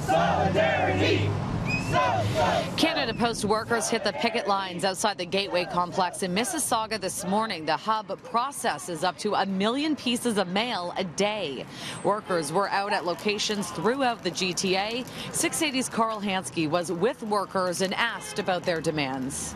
Solidarity! Canada Post workers hit the picket lines outside the Gateway complex in Mississauga this morning. The hub processes up to 1 million pieces of mail a day. Workers were out at locations throughout the GTA. 680's Carl Hansky was with workers and asked about their demands.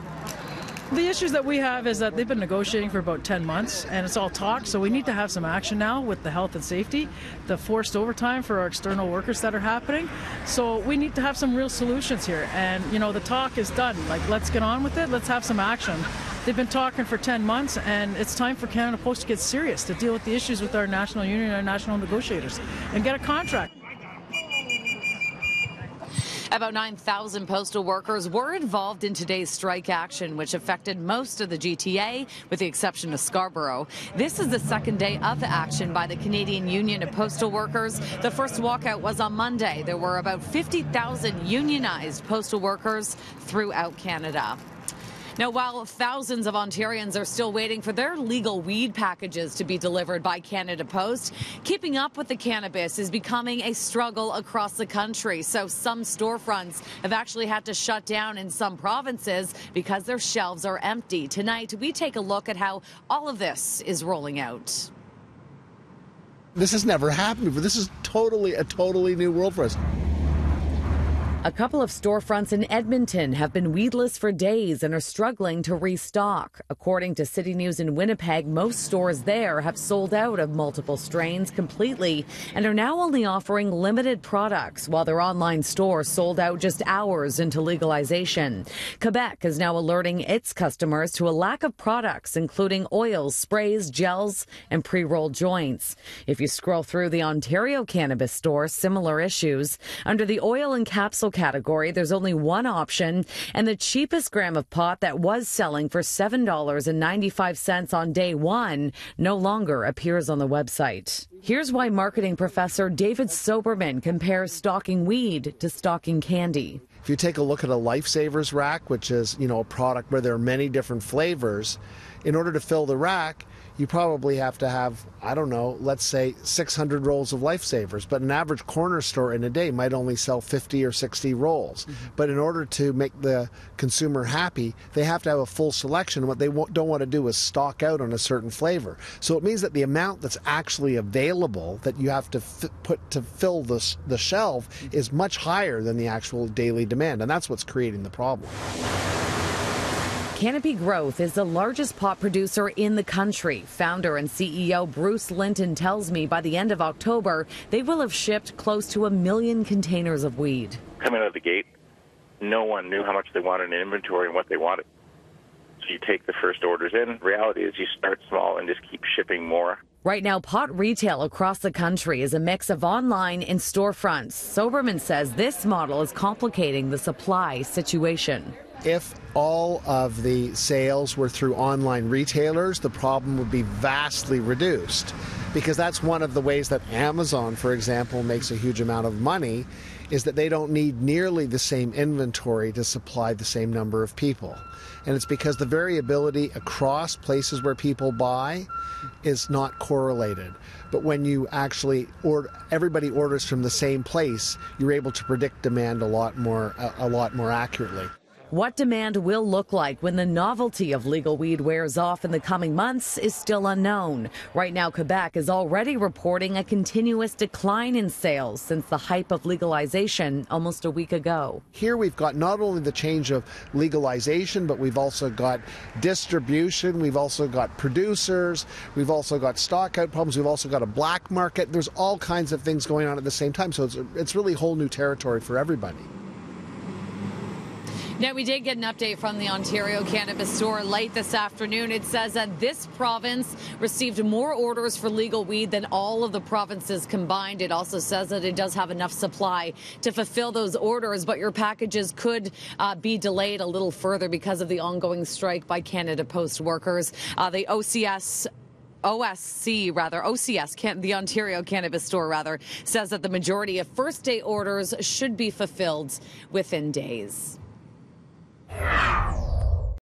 The issues that we have is that they've been negotiating for about 10 months, and it's all talk, so we need to have some action now with the health and safety, the forced overtime for our external workers that are happening. So we need to have some real solutions here, and, you know, the talk is done. Like, let's get on with it. Let's have some action. They've been talking for 10 months, and it's time for Canada Post to get serious, to deal with the issues with our national union and our national negotiators, and get a contract. About 9,000 postal workers were involved in today's strike action, which affected most of the GTA, with the exception of Scarborough. This is the second day of action by the Canadian Union of Postal Workers. The first walkout was on Monday. There were about 50,000 unionized postal workers throughout Canada. Now, while thousands of Ontarians are still waiting for their legal weed packages to be delivered by Canada Post, keeping up with the cannabis is becoming a struggle across the country. So some storefronts have actually had to shut down in some provinces because their shelves are empty. Tonight, we take a look at how all of this is rolling out. This has never happened before. This is a totally new world for us. A couple of storefronts in Edmonton have been weedless for days and are struggling to restock. According to City News in Winnipeg, most stores there have sold out of multiple strains completely and are now only offering limited products, while their online store sold out just hours into legalization. Quebec is now alerting its customers to a lack of products, including oils, sprays, gels, and pre-rolled joints. If you scroll through the Ontario cannabis store, similar issues. Under the oil and capsule category, there's only one option, and the cheapest gram of pot that was selling for $7.95 on day one no longer appears on the website. Here's why marketing professor David Soberman compares stocking weed to stocking candy. If you take a look at a Lifesavers rack, which is, a product where there are many different flavors, in order to fill the rack, you probably have to have, let's say 600 rolls of Lifesavers. But an average corner store in a day might only sell 50 or 60 rolls. But in order to make the consumer happy, they have to have a full selection. What they don't want to do is stock out on a certain flavor. So it means that the amount that's actually available that you have to put to fill the shelf is much higher than the actual daily demand. And that's what's creating the problem. Canopy Growth is the largest pot producer in the country. Founder and CEO Bruce Linton tells me by the end of October, they will have shipped close to 1 million containers of weed. Coming out of the gate, no one knew how much they wanted in inventory and what they wanted. So you take the first orders in. Reality is you start small and just keep shipping more. Right now, pot retail across the country is a mix of online and storefronts. Soberman says this model is complicating the supply situation. If all of the sales were through online retailers, the problem would be vastly reduced, because that's one of the ways that Amazon, for example, makes a huge amount of money, is that they don't need nearly the same inventory to supply the same number of people. And it's because the variability across places where people buy is not correlated. But when you actually everybody orders from the same place, you're able to predict demand a lot more accurately. What demand will look like when the novelty of legal weed wears off in the coming months is still unknown. Right now, Quebec is already reporting a continuous decline in sales since the hype of legalization almost a week ago. Here we've got not only the change of legalization, but we've also got distribution, we've also got producers, we've also got stockout problems, we've also got a black market. There's all kinds of things going on at the same time, so it's really whole new territory for everybody. Now, we did get an update from the Ontario Cannabis Store late this afternoon. It says that this province received more orders for legal weed than all of the provinces combined. It also says that it does have enough supply to fulfill those orders, but your packages could be delayed a little further because of the ongoing strike by Canada Post workers. The OCS, the Ontario Cannabis Store, says that the majority of first-day orders should be fulfilled within days.